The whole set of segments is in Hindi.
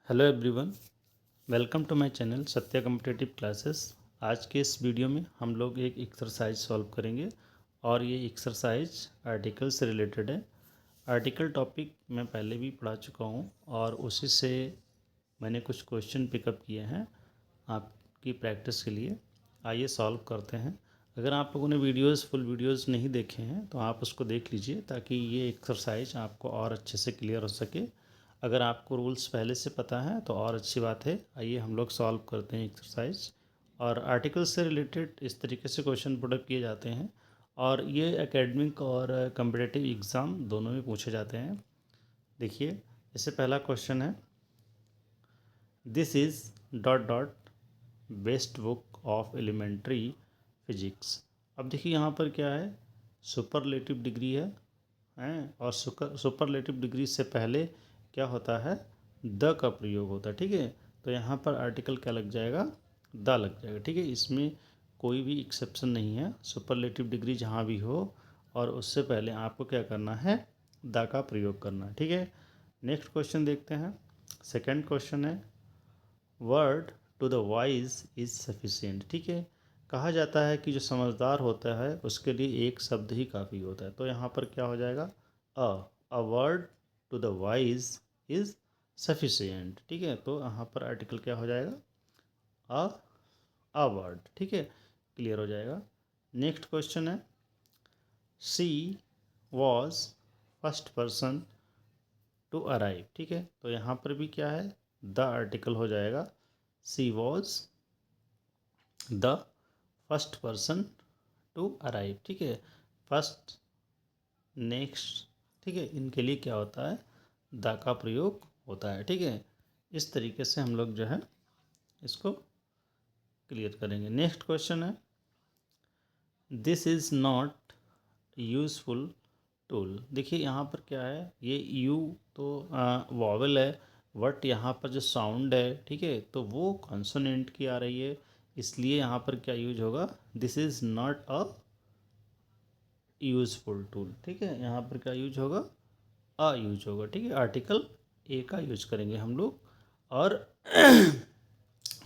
Hello everyone, welcome to my channel Satya competitive classes. आज के इस वीडियो में हम लोग एक एक्सरसाइज सॉल्व करेंगे और ये एक्सरसाइज आर्टिकल से रिलेटेड है। आर्टिकल टॉपिक मैं पहले भी पढ़ा चुका हूँ और उसी से मैंने कुछ क्वेश्चन पिकअप किए हैं आपकी प्रैक्टिस के लिए। आइए सॉल्व करते हैं। अगर आप लोगों ने फुल वीडियोस नहीं देखे हैं तो आप उसको देख लीजिए ताकि ये एक्सरसाइज आपको और अच्छे से क्लियर हो सके। अगर आपको रूल्स पहले से पता है तो और अच्छी बात है। आइए हम लोग सॉल्व करते हैं एक्सरसाइज। और आर्टिकल से रिलेटेड इस तरीके से क्वेश्चन पुटअप किए जाते हैं और ये एकेडमिक और कम्पिटिटिव एग्ज़ाम दोनों में पूछे जाते हैं। देखिए, इससे पहला क्वेश्चन है, this is dot dot best book of elementary physics. अब देखिए यहाँ पर क्या है, सुपरलेटिव डिग्री है और सुपरलेटिव डिग्री से पहले क्या होता है, द का प्रयोग होता है। ठीक है, तो यहाँ पर आर्टिकल क्या लग जाएगा, द लग जाएगा। ठीक है, इसमें कोई भी एक्सेप्शन नहीं है। सुपरलेटिव डिग्री जहाँ भी हो और उससे पहले आपको क्या करना है, द का प्रयोग करना है। ठीक है, नेक्स्ट क्वेश्चन देखते हैं। सेकंड क्वेश्चन है, word to the wise is sufficient. ठीक है, कहा जाता है कि जो समझदार होता है उसके लिए एक शब्द ही काफ़ी होता है। तो यहाँ पर क्या हो जाएगा, a word to the wise is sufficient. ठीक है, तो यहाँ पर आर्टिकल क्या हो जाएगा, अ वर्ड। ठीक है, क्लियर हो जाएगा। नेक्स्ट क्वेश्चन है, she was first person to arrive. ठीक है, तो यहाँ पर भी क्या है, द आर्टिकल हो जाएगा। She was the first person to arrive. ठीक है, फर्स्ट, नेक्स्ट, ठीक है, इनके लिए क्या होता है, द का प्रयोग होता है। ठीक है, इस तरीके से हम लोग जो है इसको क्लियर करेंगे। नेक्स्ट क्वेश्चन है, this is not useful tool. देखिए यहाँ पर क्या है, ये यू तो वॉवल है, बट यहाँ पर जो साउंड है, ठीक है, तो वो कॉन्सोनेंट की आ रही है, इसलिए यहाँ पर क्या यूज होगा, this is not a useful tool. ठीक है, यहाँ पर क्या यूज होगा, अ यूज होगा। ठीक है, आर्टिकल ए का यूज करेंगे हम लोग। और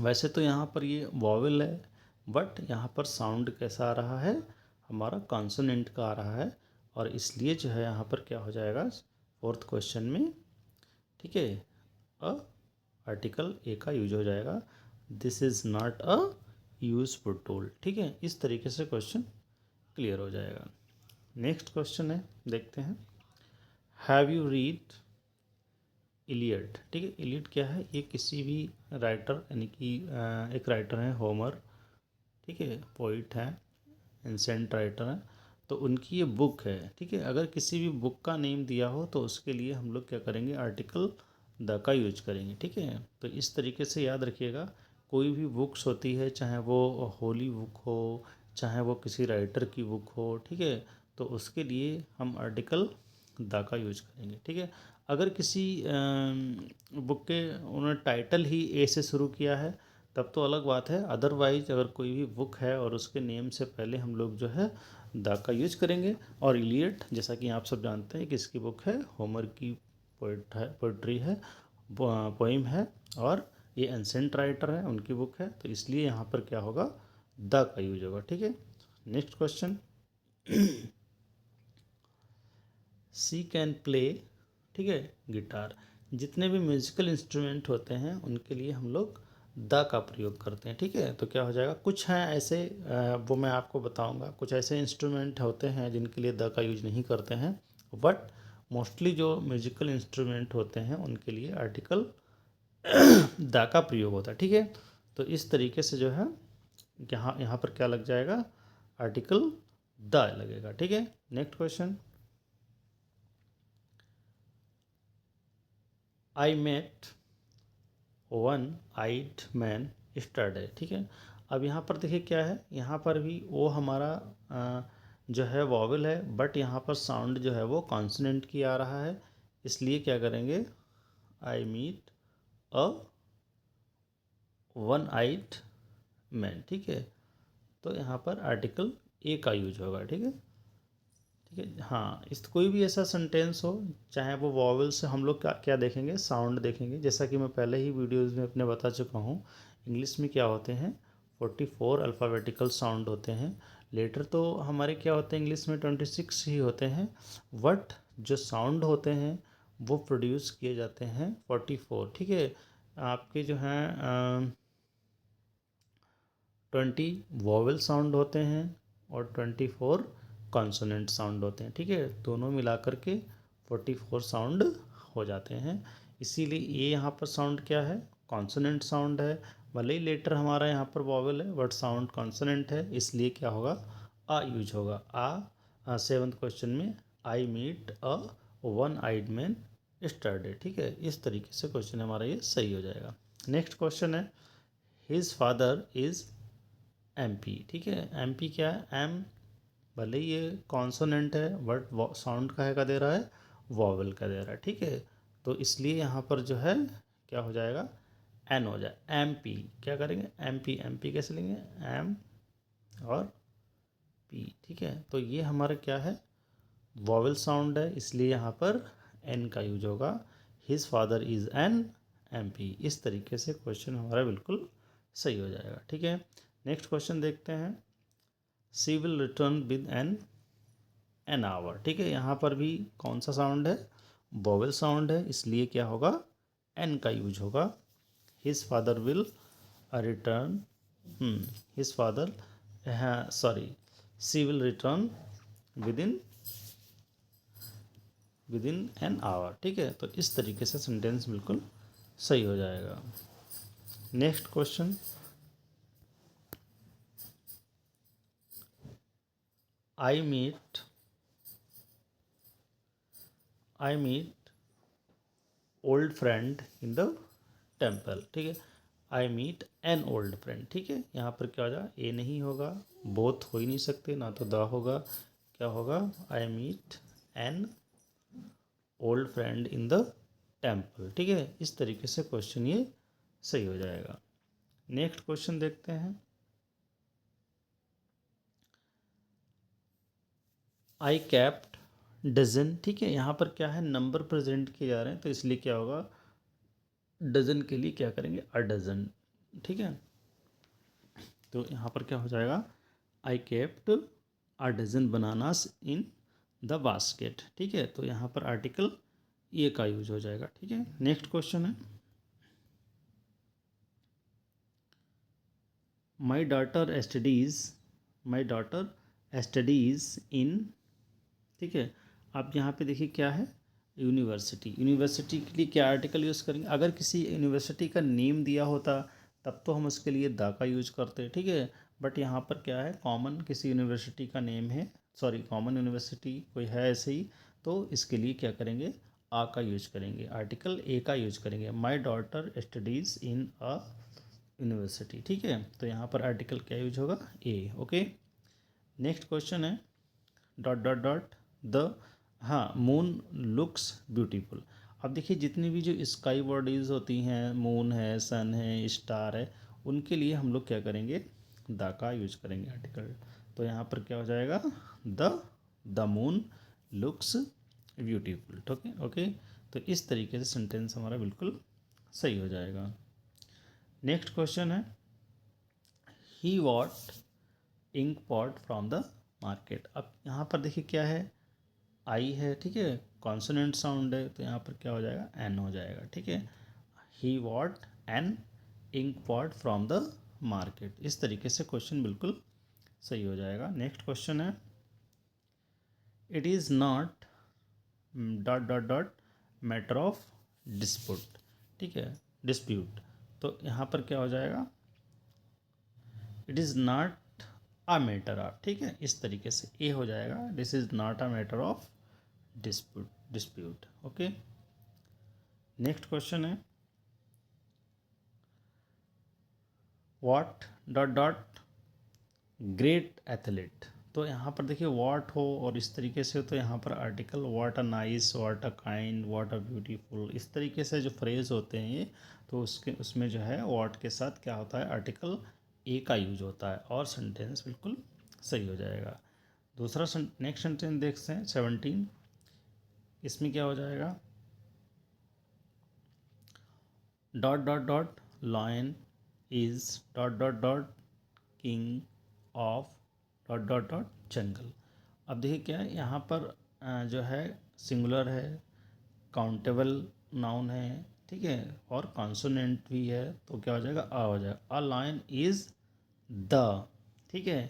वैसे तो यहाँ पर ये वॉवल है, बट यहाँ पर साउंड कैसा आ रहा है, हमारा कॉन्सोनेंट का आ रहा है, और इसलिए जो है यहाँ पर क्या हो जाएगा फोर्थ क्वेश्चन में, ठीक है, अ आर्टिकल ए का यूज हो जाएगा। This is not a useful tool. ठीक है, इस तरीके से क्वेश्चन क्लियर हो जाएगा। नेक्स्ट क्वेश्चन है, देखते हैं, हैव यू रीड इलियड। ठीक है, इलियड क्या है, ये किसी भी राइटर यानी कि एक राइटर है होमर, ठीक है, पोइट है, एंसेंट राइटर है, तो उनकी ये बुक है। ठीक है, अगर किसी भी बुक का नेम दिया हो तो उसके लिए हम लोग क्या करेंगे, आर्टिकल द का यूज करेंगे। ठीक है, तो इस तरीके से याद रखिएगा, कोई भी बुक्स होती है, चाहे वो होली बुक हो, चाहे वो किसी राइटर की बुक हो, ठीक है, तो उसके लिए हम आर्टिकल द का यूज करेंगे। ठीक है, अगर किसी बुक के उन्होंने टाइटल ही ए से शुरू किया है तब तो अलग बात है, अदरवाइज अगर कोई भी बुक है और उसके नेम से पहले हम लोग जो है द का यूज करेंगे। और इलियड जैसा कि आप सब जानते हैं कि इसकी बुक है, होमर की पोइट्री है, पोइम है, और ये एंसेंट राइटर है, उनकी बुक है, तो इसलिए यहाँ पर क्या होगा, द का यूज होगा। ठीक है, next question, she can play, ठीक है, गिटार। जितने भी म्यूजिकल इंस्ट्रूमेंट होते हैं उनके लिए हम लोग द का प्रयोग करते हैं। ठीक है, तो क्या हो जाएगा, कुछ हैं ऐसे, वो मैं आपको बताऊंगा, कुछ ऐसे इंस्ट्रूमेंट होते हैं जिनके लिए द का यूज नहीं करते हैं, बट मोस्टली जो म्यूजिकल इंस्ट्रूमेंट होते हैं उनके लिए आर्टिकल द का प्रयोग होता है। ठीक है, तो इस तरीके से जो है यहाँ यहाँ पर क्या लग जाएगा, आर्टिकल द लगेगा। ठीक है, next question, I met one eyed man yesterday. ठीक है, अब यहाँ पर देखिए क्या है, यहाँ पर भी वो हमारा जो है वॉवल है, बट यहाँ पर साउंड जो है वो कॉन्सोनेंट की आ रहा है, इसलिए क्या करेंगे, I meet a one eyed man. ठीक है, तो यहाँ पर आर्टिकल ए का यूज होगा। ठीक है, ठीक है। हाँ, इस कोई भी ऐसा सेंटेंस हो, चाहे वो वॉवल से, हम लोग क्या क्या देखेंगे, साउंड देखेंगे। जैसा कि मैं पहले ही वीडियोज़ में अपने बता चुका हूँ, इंग्लिश में क्या होते हैं 44 अल्फ़ाबेटिकल साउंड होते हैं। लेटर तो हमारे क्या होते हैं इंग्लिश में 26 ही होते हैं, बट जो साउंड होते हैं वो प्रोड्यूस किए जाते हैं 44। ठीक है। आपके जो हैं 20 वॉवल साउंड होते हैं और 24 कॉन्सोनेंट साउंड होते हैं। ठीक है, दोनों मिला करके 44 साउंड हो जाते हैं। इसीलिए ये यहाँ पर साउंड क्या है, कॉन्सोनेंट साउंड है। भले ही लेटर हमारा यहाँ पर वॉवल है बट साउंड कॉन्सोनेंट है, इसलिए क्या होगा, आ यूज होगा। आ 7th क्वेश्चन में, I meet a one eyed man yesterday. ठीक है, इस तरीके से क्वेश्चन हमारा ये सही हो जाएगा। नेक्स्ट क्वेश्चन है, हिज फादर इज़ MP। ठीक है, MP क्या है, एम, भले ही ये कॉन्सोनेंट है बट साउंड काहे का दे रहा है, वॉवल का दे रहा है। ठीक है, तो इसलिए यहाँ पर जो है क्या हो जाएगा, एन हो जाए, MP। क्या करेंगे, MP कैसे लेंगे, एम और P। ठीक है, तो ये हमारा क्या है, वॉवल साउंड है, इसलिए यहाँ पर एन का यूज होगा। His father is an MP। इस तरीके से क्वेश्चन हमारा बिल्कुल सही हो जाएगा। ठीक है, नेक्स्ट क्वेश्चन देखते हैं, she will return with N hour. ठीक है, यहाँ पर भी कौन सा साउंड है, वोवेल साउंड है, इसलिए क्या होगा, एन का यूज होगा। His father will return, his father, हाँ sorry, she will return within an hour. ठीक है, तो इस तरीके से सेंटेंस बिल्कुल सही हो जाएगा। Next question, I meet old friend in the temple. ठीक है, I meet an old friend. ठीक है, यहाँ पर क्या हो जाएगा, ए नहीं होगा, बोथ हो ही नहीं सकते, ना तो द होगा, क्या होगा, I meet an old friend in the temple. ठीक है, इस तरीके से क्वेश्चन ये सही हो जाएगा। नेक्स्ट क्वेश्चन देखते हैं, आई कैप्ट डजन। ठीक है, यहाँ पर क्या है, नंबर प्रेजेंट किए जा रहे हैं, तो इसलिए क्या होगा, डजन के लिए क्या करेंगे, अ डजन। ठीक है, तो यहाँ पर क्या हो जाएगा, I kept a dozen bananas in the basket. ठीक है, तो यहाँ पर आर्टिकल ए का यूज हो जाएगा। ठीक है, नेक्स्ट क्वेश्चन है, माई डॉटर स्टडीज इन। ठीक है, आप यहाँ पे देखिए क्या है, यूनिवर्सिटी के लिए क्या आर्टिकल यूज़ करेंगे, अगर किसी यूनिवर्सिटी का नेम दिया होता तब तो हम उसके लिए द का यूज करते। ठीक है, बट यहाँ पर क्या है, कॉमन किसी यूनिवर्सिटी का नेम है, सॉरी कॉमन यूनिवर्सिटी कोई है ऐसे ही, तो इसके लिए क्या करेंगे, आ का यूज करेंगे, आर्टिकल ए का यूज करेंगे। My daughter studies in a university. ठीक है, तो यहाँ पर आर्टिकल क्या यूज होगा, ए। ओके, नेक्स्ट क्वेश्चन है, डॉट डॉट डॉट द, हाँ, मून लुक्स ब्यूटीफुल। अब देखिए जितनी भी जो स्काई बॉडीज़ होती हैं, मून है, सन है, स्टार है, उनके लिए हम लोग क्या करेंगे, द का यूज करेंगे आर्टिकल। तो यहाँ पर क्या हो जाएगा, the moon looks beautiful. Okay okay, तो इस तरीके से सेंटेंस हमारा बिल्कुल सही हो जाएगा। नेक्स्ट क्वेश्चन है, he bought ink pot from the market. अब यहाँ पर देखिए क्या है, आई है। ठीक है, कॉन्सोनेंट साउंड है, तो यहाँ पर क्या हो जाएगा, एन हो जाएगा। ठीक है, he bought an ink pot from the market. इस तरीके से क्वेश्चन बिल्कुल सही हो जाएगा। नेक्स्ट क्वेश्चन है, it is not dot dot dot matter of dispute. ठीक है, डिस्प्यूट, तो यहाँ पर क्या हो जाएगा, it is not a matter of. ठीक है, इस तरीके से ए हो जाएगा, this is not a matter of dispute. Okay, next question है, what dot dot great athlete. तो यहाँ पर देखिए व्हाट हो और इस तरीके से हो, तो यहाँ पर article what a nice, what a kind, what a beautiful, इस तरीके से जो फ्रेज होते हैं ये, तो उसमें जो है व्हाट के साथ क्या होता है, आर्टिकल ए का यूज होता है और सेंटेंस बिल्कुल सही हो जाएगा। दूसरा नेक्स्ट सेंटेंस देखते हैं 17। इसमें क्या हो जाएगा, dot dot dot lion is dot dot dot king of dot dot dot jungle. अब देखिए क्या है यहाँ पर जो है सिंगुलर है, काउंटेबल नाउन है, ठीक है, और कॉन्सोनेंट भी है, तो क्या हो जाएगा, आ हो जाएगा। अ लायन इज द, ठीक है,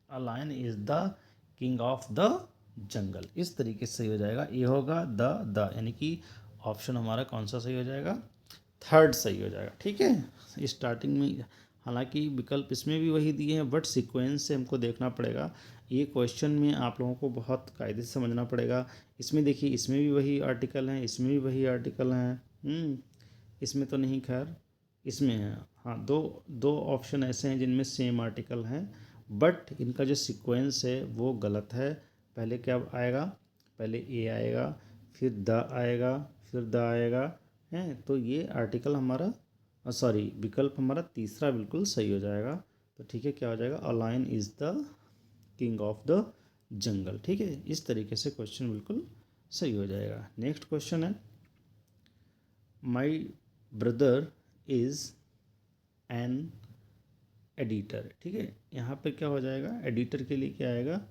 a lion is the king of the jungle. इस तरीके से सही हो जाएगा, ये होगा द यानी कि ऑप्शन हमारा कौन सा सही हो जाएगा, थर्ड सही हो जाएगा, ठीक है। स्टार्टिंग में हालांकि विकल्प इसमें भी वही दिए हैं, बट सीक्वेंस से हमको देखना पड़ेगा। ये क्वेश्चन में आप लोगों को बहुत कायदे से समझना पड़ेगा। इसमें देखिए, इसमें भी वही आर्टिकल हैं, इसमें भी वही आर्टिकल हैं, इसमें तो नहीं, खैर इसमें है, हाँ, दो दो ऑप्शन ऐसे हैं जिनमें सेम आर्टिकल हैं, बट इनका जो सीक्वेंस है वो गलत है। पहले क्या आएगा, पहले ए आएगा, फिर द आएगा, फिर द आएगा, है, तो ये आर्टिकल हमारा, सॉरी, विकल्प हमारा तीसरा बिल्कुल सही हो जाएगा। तो ठीक है, क्या हो जाएगा, a lion is the king of the jungle, ठीक है। इस तरीके से क्वेश्चन बिल्कुल सही हो जाएगा। नेक्स्ट क्वेश्चन है, my brother is an editor, ठीक है। यहाँ पे क्या हो जाएगा, एडिटर के लिए क्या आएगा,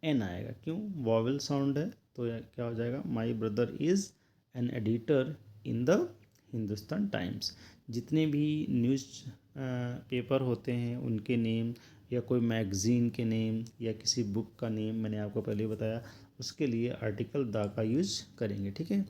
एन आएगा, क्यों, वॉवेल साउंड है, तो क्या हो जाएगा, my brother is an editor in the Hindustan times. जितने भी न्यूज़ पेपर होते हैं उनके नेम, या कोई मैगज़ीन के नेम, या किसी बुक का नेम, मैंने आपको पहले ही बताया, उसके लिए आर्टिकल द का यूज़ करेंगे, ठीक है।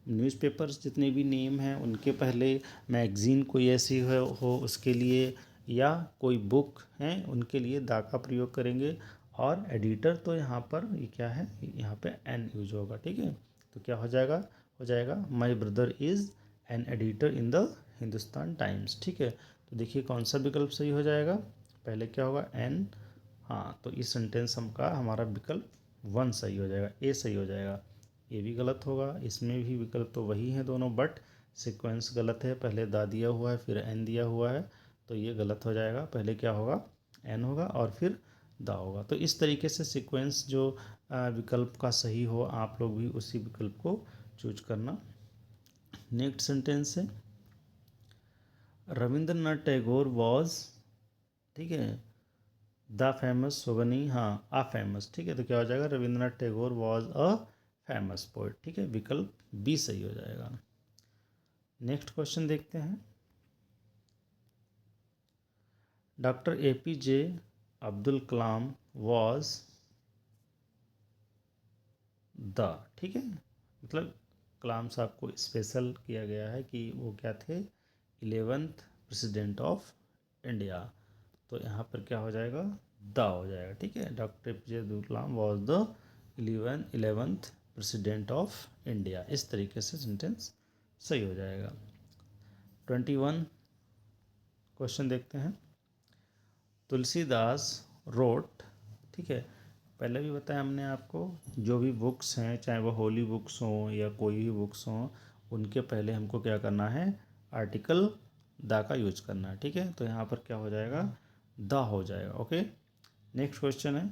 न्यूज़पेपर्स जितने भी नेम हैं उनके पहले, मैगज़ीन कोई ऐसी हो उसके लिए, या कोई बुक हैं उनके लिए दा का प्रयोग करेंगे। और एडिटर तो यहाँ पर ये क्या है, यहाँ पे एन यूज होगा, ठीक है। तो क्या हो जाएगा my brother is an editor in the Hindustan times, ठीक है। तो देखिए कौन सा विकल्प सही हो जाएगा, पहले क्या होगा, एन, हाँ, तो इस सेंटेंस का हमारा विकल्प 1 सही हो जाएगा, ए सही हो जाएगा। ये भी गलत होगा, इसमें भी विकल्प तो वही हैं दोनों, बट सीक्वेंस गलत है, पहले दा दिया हुआ है फिर एन दिया हुआ है, तो ये गलत हो जाएगा। पहले क्या होगा, एन होगा और फिर दा होगा। तो इस तरीके से सीक्वेंस जो विकल्प का सही हो, आप लोग भी उसी विकल्प को चूज करना। नेक्स्ट सेंटेंस है, रविंद्रनाथ टैगोर वॉज, ठीक है, द फेमस होगा नहीं, हाँ, आ फेमस, ठीक है। तो क्या हो जाएगा, Rabindranath Tagore was a famous poet, ठीक है, विकल्प बी सही हो जाएगा। नेक्स्ट क्वेश्चन देखते हैं, doctor APJ Abdul Kalam was the, ठीक है, मतलब कलाम साहब को स्पेशल किया गया है कि वो क्या थे, 11th प्रेसिडेंट ऑफ इंडिया। तो यहाँ पर क्या हो जाएगा, द हो जाएगा, ठीक है। Doctor APJ Abdul Kalam was the 11th president of India. इस तरीके से सेंटेंस सही हो जाएगा। 21 क्वेश्चन देखते हैं, तुलसीदास रोट, ठीक है, पहले भी बताया हमने आपको, जो भी बुक्स हैं, चाहे वो होली बुक्स हों या कोई भी बुक्स हों, उनके पहले हमको क्या करना है, आर्टिकल द का यूज करना है, ठीक है। तो यहाँ पर क्या हो जाएगा, द हो जाएगा, ओके। नेक्स्ट क्वेश्चन है,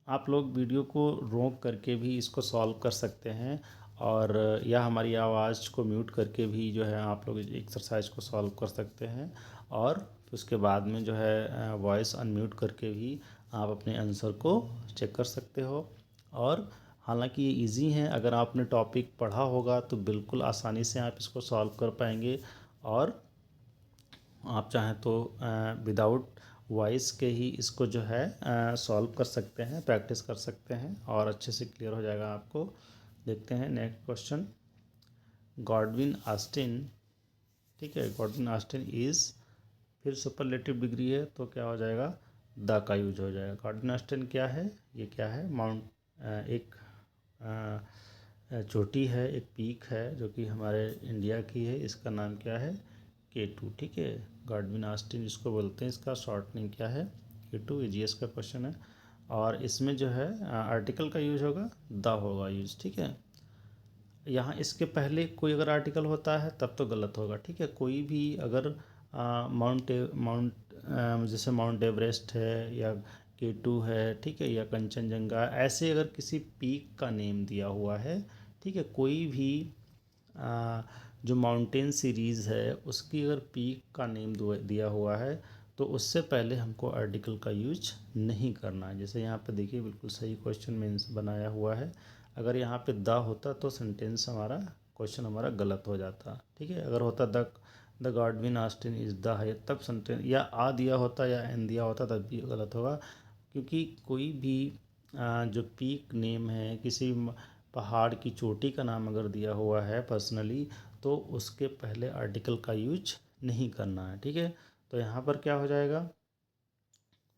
आप लोग वीडियो को रोक करके भी इसको सॉल्व कर सकते हैं, और या हमारी आवाज़ को म्यूट करके भी जो है आप लोग एक्सरसाइज को सॉल्व कर सकते हैं, और उसके बाद में जो है वॉइस अनम्यूट करके भी आप अपने आंसर को चेक कर सकते हो। और हालांकि ये इजी है, अगर आपने टॉपिक पढ़ा होगा तो बिल्कुल आसानी से आप इसको सॉल्व कर पाएंगे, और आप चाहें तो विदाउट वॉइस के ही इसको जो है सॉल्व कर सकते हैं, प्रैक्टिस कर सकते हैं, और अच्छे से क्लियर हो जाएगा आपको। देखते हैं नेक्स्ट क्वेश्चन, गॉडविन ऑस्टिन, ठीक है, गॉडविन ऑस्टिन इज़, फिर सुपरलेटिव डिग्री है, तो क्या हो जाएगा, द का यूज हो जाएगा। गॉडविन ऑस्टिन क्या है, ये क्या है, एक चोटी है, एक पीक है जो कि हमारे इंडिया की है, इसका नाम क्या है, K2, ठीक है। गॉडविन ऑस्टिन जिसको बोलते हैं, इसका शॉर्ट नेम क्या है, K2, GS का क्वेश्चन है। और इसमें जो है आर्टिकल का यूज होगा, द होगा यूज, ठीक है। यहाँ इसके पहले कोई अगर आर्टिकल होता है तब तो गलत होगा, ठीक है। कोई भी अगर माउंट जैसे माउंट एवरेस्ट है, या K2 है, ठीक है, या कंचनजंगा, ऐसे अगर किसी पीक का नेम दिया हुआ है, ठीक है, कोई भी जो माउंटेन सीरीज़ है उसकी अगर पीक का नेम दिया हुआ है तो उससे पहले हमको आर्टिकल का यूज नहीं करना है। जैसे यहाँ पे देखिए बिल्कुल सही क्वेश्चन में बनाया हुआ है, अगर यहाँ पे द होता तो सेंटेंस हमारा, क्वेश्चन हमारा गलत हो जाता, ठीक है। अगर होता the Godwin Austen is the highest, तब सेंटेंस, या आ दिया होता या एन दिया होता तब भी गलत होगा, क्योंकि कोई भी जो पीक नेम है, किसी पहाड़ की चोटी का नाम अगर दिया हुआ है पर्सनली, तो उसके पहले आर्टिकल का यूज नहीं करना है, ठीक है। तो यहाँ पर क्या हो जाएगा,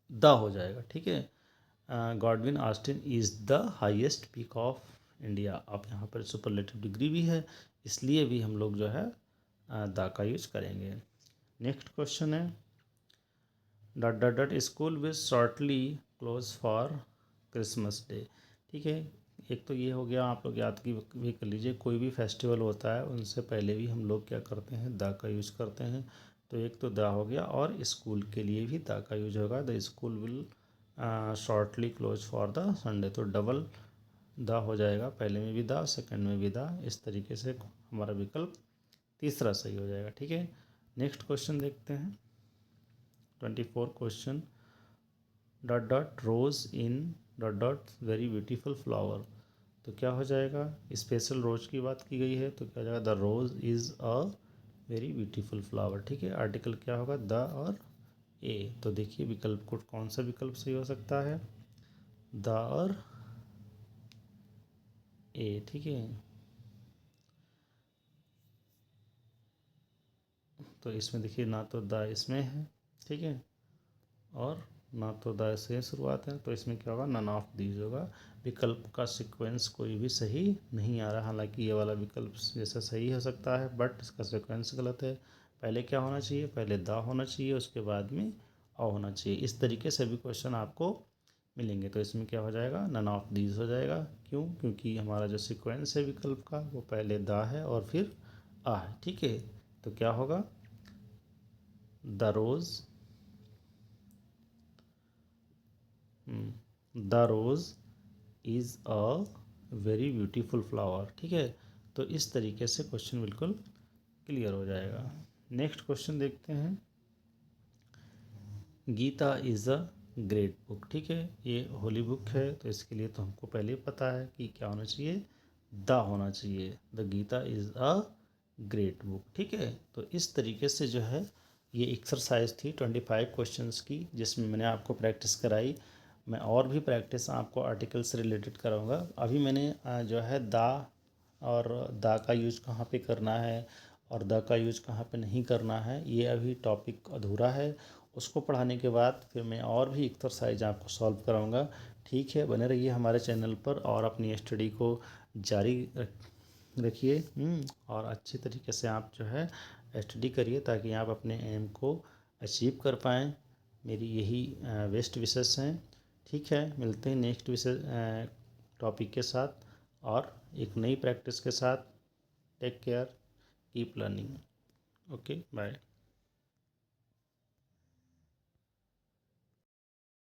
द हो जाएगा, ठीक है। Godwin Austen is the highest peak of India. अब यहाँ पर सुपरलेटिव डिग्री भी है, इसलिए भी हम लोग जो है द का यूज करेंगे। नेक्स्ट क्वेश्चन है dot dot dot school will shortly close for Christmas day, ठीक है। एक तो ये हो गया, आप लोग याद की भी कर लीजिए, कोई भी फेस्टिवल होता है उनसे पहले भी हम लोग क्या करते हैं, द का यूज करते हैं। तो एक तो द हो गया, और स्कूल के लिए भी द का यूज होगा, the school will shortly close for the Sunday, तो डबल द हो जाएगा, पहले में भी द, सेकंड में भी द, इस तरीके से हमारा विकल्प तीसरा सही हो जाएगा, ठीक है। नेक्स्ट क्वेश्चन देखते हैं 24 question, dot dot rose in dot dot very beautiful flower, तो क्या हो जाएगा, स्पेशल रोज की बात की गई है तो क्या हो जाएगा, the rose is a very beautiful flower, ठीक है। आर्टिकल क्या होगा, द और ए, तो देखिए विकल्प को, कौन सा विकल्प सही हो सकता है, द और ए, ठीक है। तो इसमें देखिए ना तो द इसमें है, ठीक है, और ना तो द से शुरुआत है, तो इसमें क्या होगा, नन ऑफ दीज होगा। विकल्प का सीक्वेंस कोई भी सही नहीं आ रहा, हालांकि ये वाला विकल्प जैसा सही हो सकता है बट इसका सीक्वेंस गलत है। पहले क्या होना चाहिए, पहले द होना चाहिए, उसके बाद में अ होना चाहिए। इस तरीके से भी क्वेश्चन आपको मिलेंगे। तो इसमें क्या हो जाएगा, नन ऑफ दीज हो जाएगा। क्यों, क्योंकि हमारा जो सीक्वेंस है विकल्प का वो पहले द है और फिर आ है, ठीक है। तो क्या होगा, the rose, the rose is a very beautiful flower, ठीक है। तो इस तरीके से क्वेश्चन बिल्कुल क्लियर हो जाएगा। नेक्स्ट क्वेश्चन देखते हैं, Gita is a great book, ठीक है, ये होली बुक है, तो इसके लिए तो हमको पहले ही पता है कि क्या होना चाहिए, द होना चाहिए, the Gita is a great book, ठीक है। तो इस तरीके से जो है ये एक्सरसाइज थी 25 क्वेश्चंस की, जिसमें मैंने आपको प्रैक्टिस कराई। मैं और भी प्रैक्टिस आपको आर्टिकल से रिलेटेड कराऊंगा। अभी मैंने जो है द और द का यूज़ कहाँ पे करना है और द का यूज़ कहाँ पे नहीं करना है, ये अभी टॉपिक अधूरा है। उसको पढ़ाने के बाद फिर मैं और भी एक्सरसाइज आपको सॉल्व कराऊंगा, ठीक है। बने रहिए हमारे चैनल पर और अपनी स्टडी को जारी रखिए, और अच्छे तरीके से आप जो है स्टडी करिए ताकि आप अपने एम को अचीव कर पाएँ। मेरी यही बेस्ट विशेष हैं, ठीक है। मिलते हैं नेक्स्ट विषय टॉपिक के साथ और एक नई प्रैक्टिस के साथ। Take care, keep learning, okay, bye.